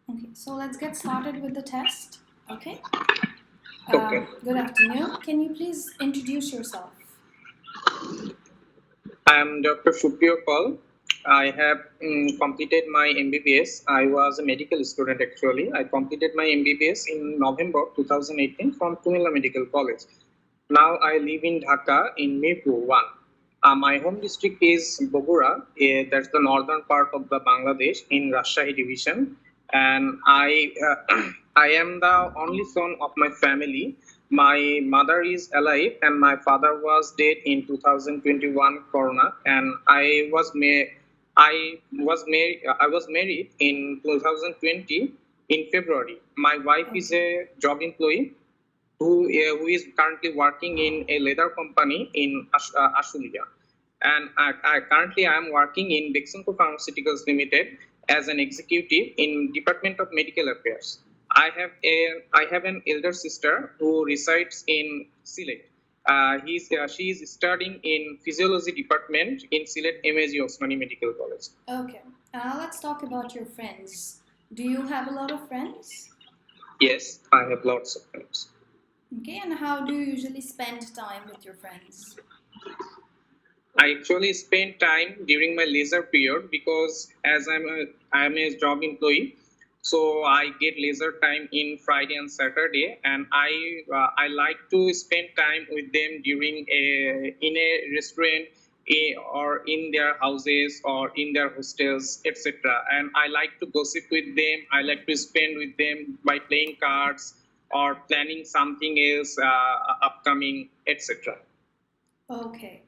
Okay, so let's get started with the test. Okay. Okay. Good afternoon. Can you please introduce yourself? I am Dr. Supriyo Paul. I have completed my MBBS. I was a medical student actually. I completed my MBBS in November 2018 from Kumila Medical College. Now I live in Dhaka in Mirpur 1. My home district is Bogura. That's the northern part of the Bangladesh in Rajshahi division. And I am the only son of my family. My mother is alive, and my father was dead in 2021 Corona. And I was married in 2020 in February. My wife is a job employee who is currently working in a leather company in Ashulia. And currently I am working in Lexical Pharmaceuticals Limited as an executive in Department of Medical Affairs. I have an elder sister who resides in Sylhet. She is studying in physiology department in Sylhet MAG Osmani Medical College. Okay. Let's talk about your friends. Do you have a lot of friends? Yes, I have lots of friends. Okay, and how do you usually spend time with your friends? I actually spend time during my leisure period because as I'm a job employee, so I get leisure time in Friday and Saturday, and I like to spend time with them during in a restaurant, or in their houses or in their hostels, etc. And I like to gossip with them. I like to spend with them by playing cards or planning something else upcoming, etc. Okay.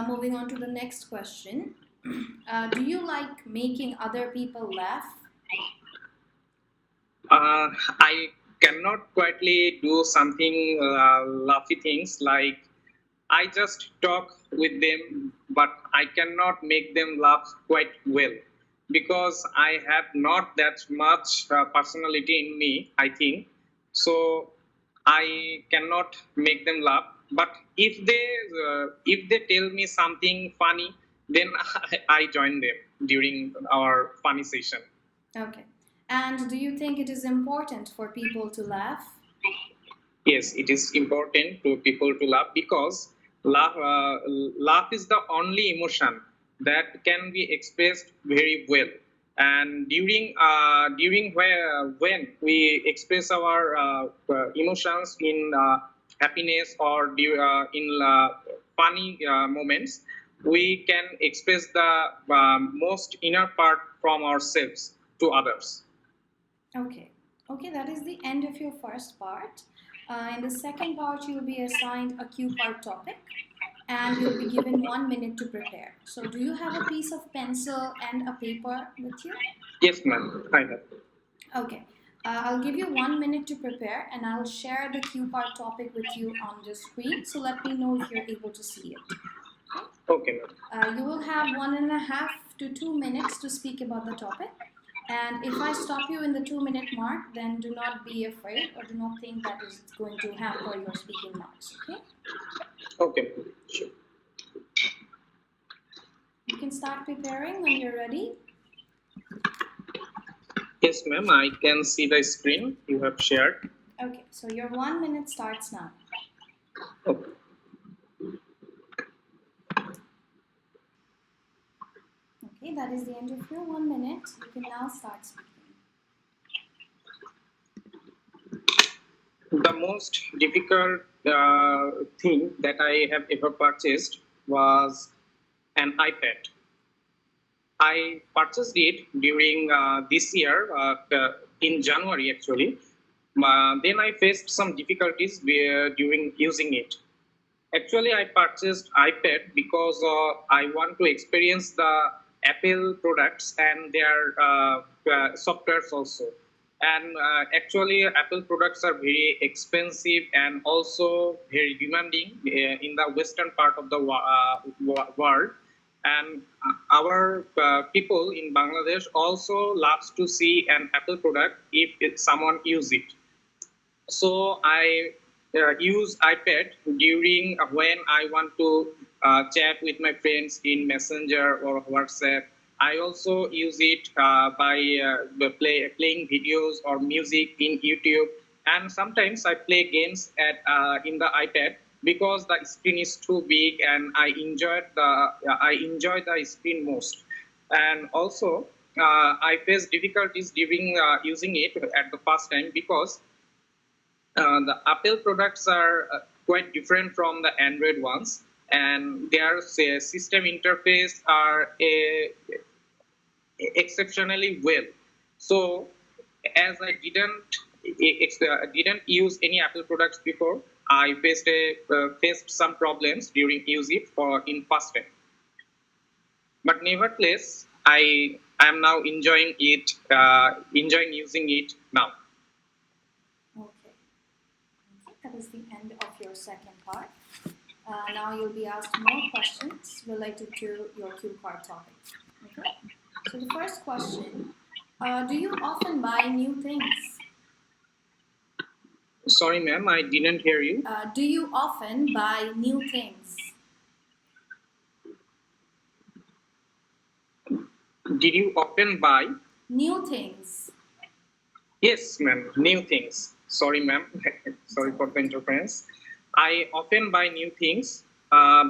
Moving on to the next question. Do you like making other people laugh? I cannot quietly do something laughy things like I just talk with them, but I cannot make them laugh quite well because I have not that much personality in me, I think. So I cannot make them laugh. But if they tell me something funny, then I join them during our funny session. Okay. And do you think it is important for people to laugh? Yes, it is important to people to laugh because laugh is the only emotion that can be expressed very well. And during when we express our emotions in happiness or in funny moments, we can express the most inner part from ourselves to others. Okay. Okay, that is the end of your first part. In the second part, you'll be assigned a cue card topic and you'll be given 1 minute to prepare. So, do you have a piece of pencil and a paper with you? Yes, ma'am. I have. Okay. I'll give you 1 minute to prepare and I'll share the cue card topic with you on the screen. So, let me know if you're able to see it. Okay. Okay, ma'am. You will have 1.5 to 2 minutes to speak about the topic. And if I stop you in the 2 minute mark, then do not be afraid or do not think that is going to hamper your speaking marks. Okay? Okay, sure. You can start preparing when you're ready. Yes, ma'am, I can see the screen you have shared. Okay, so your 1 minute starts now. Okay. Okay, that is the end of your 1 minute. You can now start speaking. The most difficult thing that I have ever purchased was an iPad. I purchased it during this year, in January actually. Then I faced some difficulties during using it. Actually, I purchased iPad because I want to experience the Apple products and their softwares also. And actually, Apple products are very expensive and also very demanding in the western part of the world. And our people in Bangladesh also loves to see an Apple product if someone use it. So I use iPad during when I want to chat with my friends in Messenger or WhatsApp, I also use it by playing videos or music in YouTube, and sometimes I play games at in the iPad because the screen is too big, and I enjoy the screen most. And also, I face difficulties during using it at the first time because the Apple products are quite different from the Android ones, and their system interface are exceptionally well. So, as I didn't use any Apple products before, I faced some problems during use it for in first time. But nevertheless, I am now enjoying it, enjoying using it now. Okay. That is the end of your second part. Now you'll be asked more questions related to your cue card topic. Okay. So the first question: do you often buy new things? Sorry, ma'am, I didn't hear you. Do you often buy new things? Did you often buy? New things. Yes, ma'am, new things. Sorry, ma'am. Sorry for the interference. I often buy new things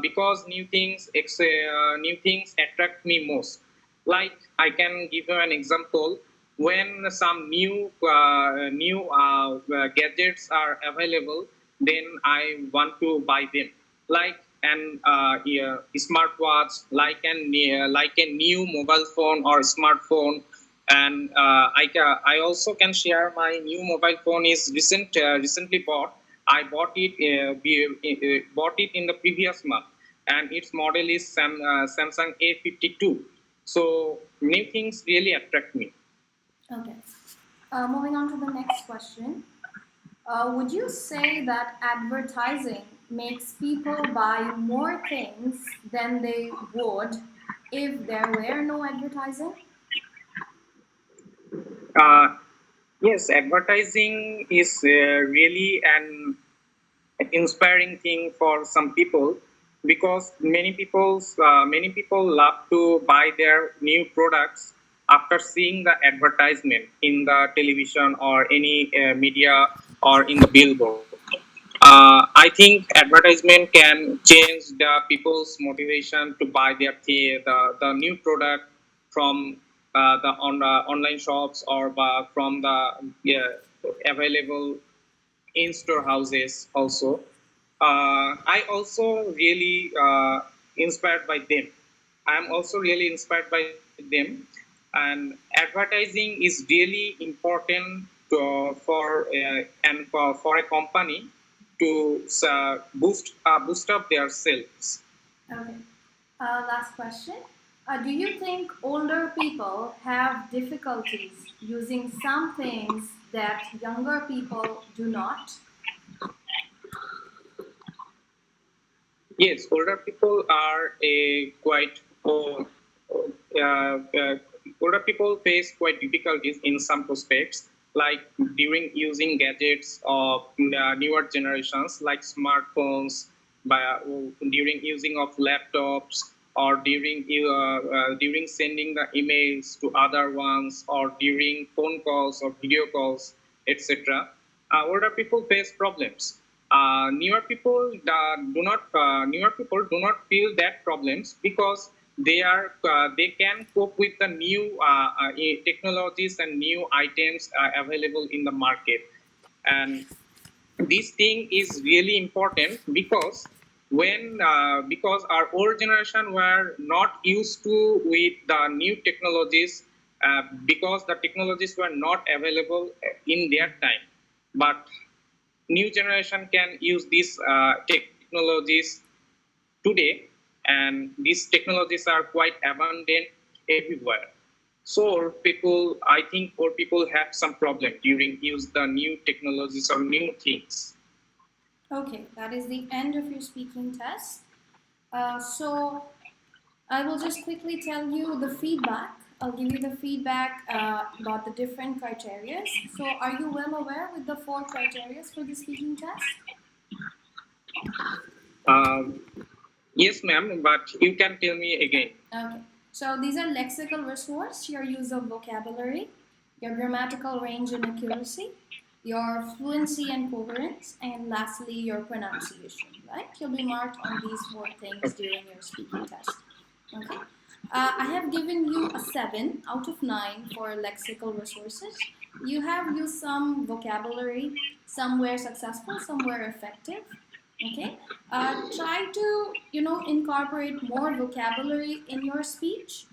because new things attract me most. Like I can give you an example. When some new gadgets are available, then I want to buy them. Like an smartwatch, like a new mobile phone or smartphone. And I also can share my new mobile phone is recently bought. I bought it in the previous month, and its model is Samsung A52. So new things really attract me. Okay. Moving on to the next question. Would you say that advertising makes people buy more things than they would if there were no advertising? Uh, yes, advertising is really an inspiring thing for some people because many people love to buy their new products after seeing the advertisement in the television or any media or in the billboard. I think advertisement can change the people's motivation to buy the new product from online shops or from the available in-store houses also. I also really inspired by them. I'm also really inspired by them, and advertising is really important for a company to boost up their sales. Okay. Last question. Do you think older people have difficulties using some things that younger people do not? Yes, older people are a quite older people face quite difficulties in some prospects, like during using gadgets of newer generations like smartphones, during using of laptops, or during sending the emails to other ones, or during phone calls or video calls, etc. Older people face problems. Newer people do not feel that problems because they can cope with the new technologies and new items available in the market. And this thing is really important because our old generation were not used to with the new technologies, because the technologies were not available in their time. But new generation can use these technologies today, and these technologies are quite abundant everywhere. So I think old people have some problem during use the new technologies or new things. Okay, that is the end of your speaking test. So I will just quickly tell you the feedback. I'll give you the feedback about the different criteria. So are you well aware with the 4 criteria for the speaking test? Um, yes, ma'am, but you can tell me again. Okay. So these are lexical resource, your use of vocabulary, your grammatical range and accuracy, your fluency and coherence, and lastly, your pronunciation, right? You'll be marked on these 4 things during your speaking test, okay? I have given you a 7 out of 9 for lexical resources. You have used some vocabulary, some were successful, some were effective, okay? Try to, incorporate more vocabulary in your speech,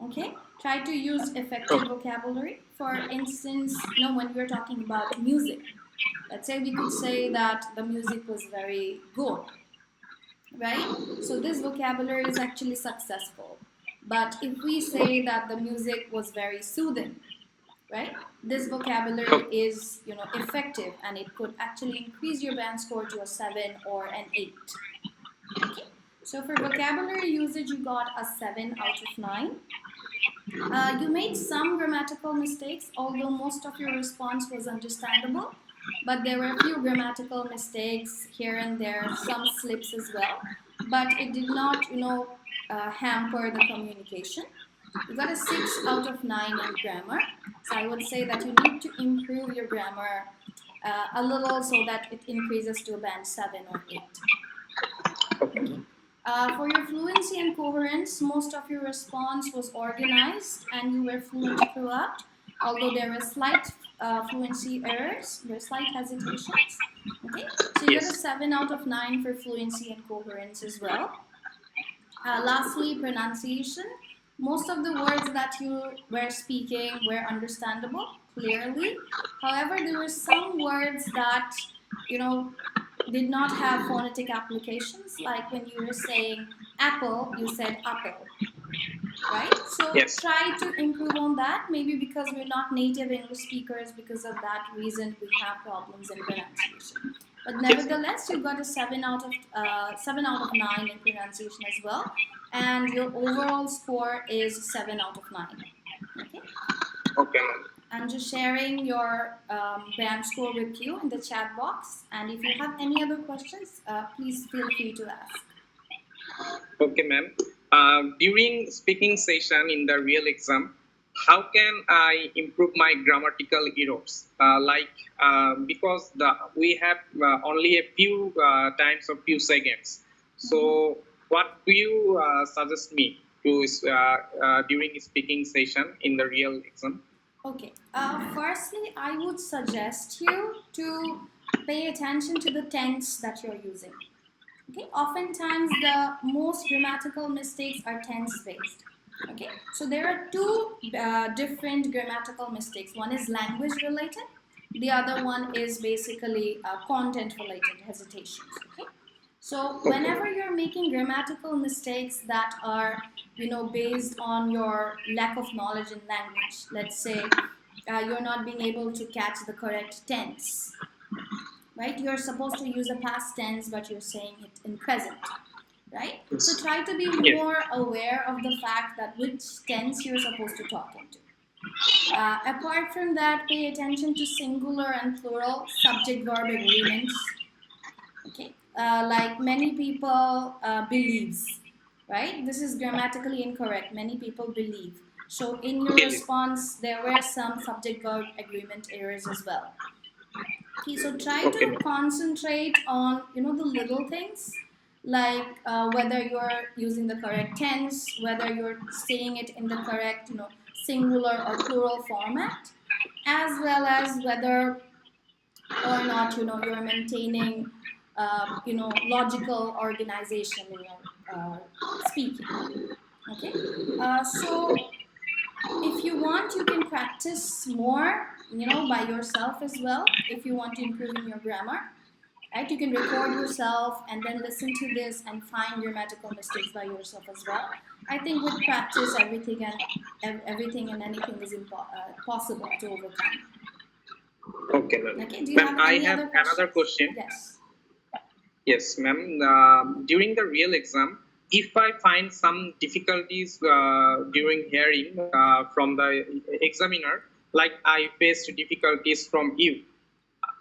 okay? Try to use effective vocabulary. For instance, when we're talking about music, let's say we could say that the music was very good, right? So this vocabulary is actually successful. But if we say that the music was very soothing, right? This vocabulary is, effective, and it could actually increase your band score to a 7 or an 8. Okay? So for vocabulary usage, you got a 7 out of 9. You made some grammatical mistakes, although most of your response was understandable. But there were a few grammatical mistakes here and there, some slips as well. But it did not, hamper the communication. You got a 6 out of 9 in grammar. So I would say that you need to improve your grammar a little so that it increases to a band 7 or 8. Okay. For your fluency and coherence, most of your response was organized and you were fluent throughout, although there were slight fluency errors, there were slight hesitations. Okay, so you got a 7 out of 9 for fluency and coherence as well. Lastly, pronunciation. Most of the words that you were speaking were understandable clearly. However, there were some words that, did not have phonetic applications. Like when you were saying apple, you said apple, right? So try to improve on that. Maybe because we're not native English speakers, because of that reason we have problems in pronunciation. But nevertheless, you got a 7 out of 9 in pronunciation as well, and your overall score is 7 out of 9. Okay. Okay. I'm just sharing your band score with you in the chat box, and if you have any other questions, please feel free to ask. Okay, ma'am. During speaking session in the real exam, how can I improve my grammatical errors? Because we have only a few times or few seconds. So what do you suggest me to during speaking session in the real exam? Okay. Firstly, I would suggest you to pay attention to the tense that you're using. Okay. Oftentimes, the most grammatical mistakes are tense-based. Okay. So there are 2 different grammatical mistakes. One is language-related. The other one is basically content-related hesitations. Okay. So whenever you're making grammatical mistakes that are, based on your lack of knowledge in language, let's say you're not being able to catch the correct tense, right? You're supposed to use a past tense, but you're saying it in present, right? So try to be more aware of the fact that which tense you're supposed to talk into. Apart from that, pay attention to singular and plural subject-verb agreements. Okay. Like many people believes, right? This is grammatically incorrect. Many people believe. So in your response, there were some subject-verb agreement errors as well. Okay, so try to concentrate on, the little things, like whether you're using the correct tense, whether you're saying it in the correct, singular or plural format, as well as whether or not, you're maintaining logical organization in your speaking. Okay, so if you want, you can practice more, by yourself as well. If you want to improve in your grammar, right? You can record yourself and then listen to this and find grammatical mistakes by yourself as well. I think with practice, everything and anything is possible to overcome. Okay, ma'am. Okay, do you have any other questions? Another question. Yes. Yes, ma'am. During the real exam, if I find some difficulties during hearing from the examiner, like I faced difficulties from you,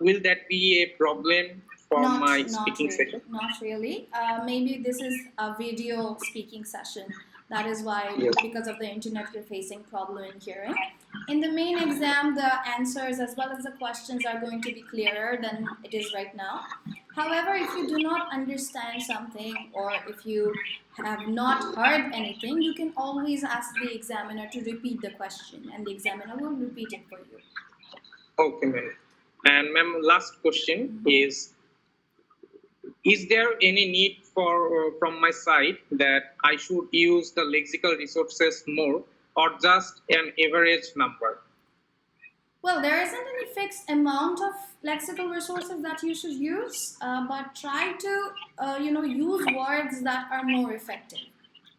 will that be a problem for my speaking session? Not really. Maybe this is a video speaking session. That is why, Yes. because of the internet, you're facing problem in hearing. In the main exam, the answers as well as the questions are going to be clearer than it is right now. However, if you do not understand something or if you have not heard anything, you can always ask the examiner to repeat the question and the examiner will repeat it for you. Okay, ma'am. And ma'am, last question is there any need for from my side that I should use the lexical resources more or just an average number? Well, there isn't any fixed amount of lexical resources that you should use, but try to use words that are more effective.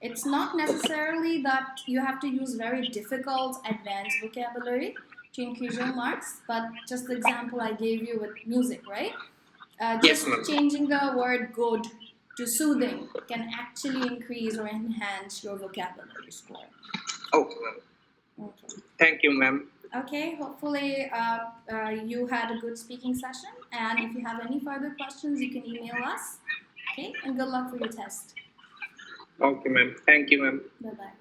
It's not necessarily that you have to use very difficult advanced vocabulary to increase your marks, but just the example I gave you with music, right? Yes, Just ma'am. changing the word good to soothing can actually increase or enhance your vocabulary score. Okay, ma'am. Okay. Thank you, ma'am. Okay, hopefully you had a good speaking session, and if you have any further questions, you can email us. Okay, and good luck for your test. Okay, ma'am. Thank you, ma'am. Bye-bye.